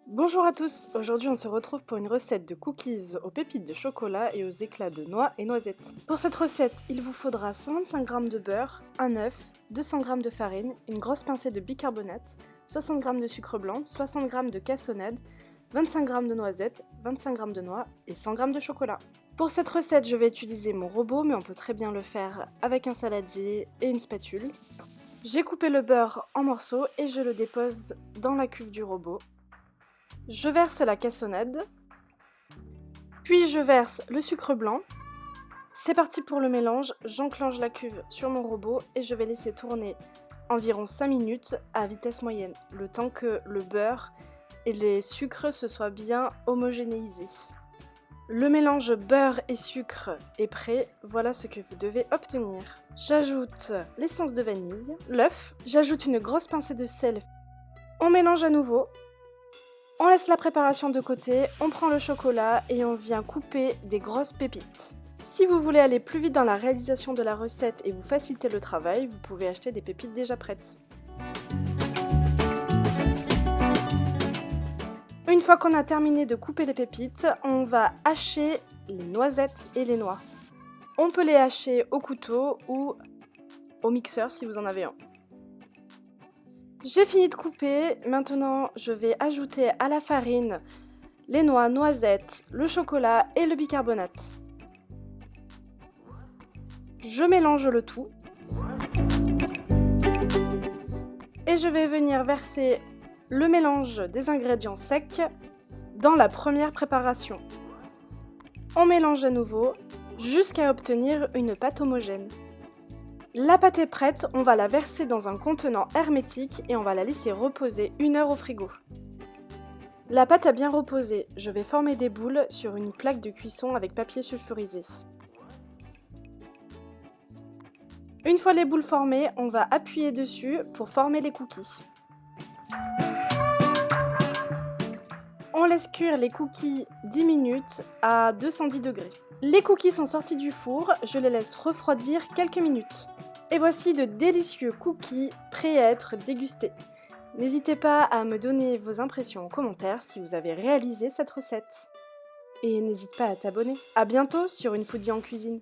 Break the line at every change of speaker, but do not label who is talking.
Bonjour à tous, aujourd'hui on se retrouve pour une recette de cookies aux pépites de chocolat et aux éclats de noix et noisettes. Pour cette recette, il vous faudra 125 g de beurre, un œuf, 200 g de farine, une grosse pincée de bicarbonate, 60 g de sucre blanc, 60 g de cassonade, 25 g de noisettes, 25 g de noix et 100 g de chocolat. Pour cette recette, je vais utiliser mon robot, mais on peut très bien le faire avec un saladier et une spatule. J'ai coupé le beurre en morceaux et je le dépose dans la cuve du robot. Je verse la cassonade, puis je verse le sucre blanc. C'est parti pour le mélange, j'enclenche la cuve sur mon robot et je vais laisser tourner environ 5 minutes à vitesse moyenne, le temps que le beurre et les sucres se soient bien homogénéisés. Le mélange beurre et sucre est prêt, voilà ce que vous devez obtenir. J'ajoute l'essence de vanille, l'œuf, j'ajoute une grosse pincée de sel. On mélange à nouveau. On laisse la préparation de côté, on prend le chocolat et on vient couper des grosses pépites. Si vous voulez aller plus vite dans la réalisation de la recette et vous faciliter le travail, vous pouvez acheter des pépites déjà prêtes. Une fois qu'on a terminé de couper les pépites, on va hacher les noisettes et les noix. On peut les hacher au couteau ou au mixeur si vous en avez un. J'ai fini de couper, maintenant je vais ajouter à la farine les noix, noisettes, le chocolat et le bicarbonate. Je mélange le tout et je vais venir verser le mélange des ingrédients secs dans la première préparation. On mélange à nouveau jusqu'à obtenir une pâte homogène. La pâte est prête, on va la verser dans un contenant hermétique et on va la laisser reposer 1 heure au frigo. La pâte a bien reposé, je vais former des boules sur une plaque de cuisson avec papier sulfurisé. Une fois les boules formées, on va appuyer dessus pour former les cookies. On laisse cuire les cookies 10 minutes à 210 degrés. Les cookies sont sortis du four, je les laisse refroidir quelques minutes. Et voici de délicieux cookies prêts à être dégustés. N'hésitez pas à me donner vos impressions en commentaire si vous avez réalisé cette recette. Et n'hésite pas à t'abonner. À bientôt sur Une Foodie en cuisine.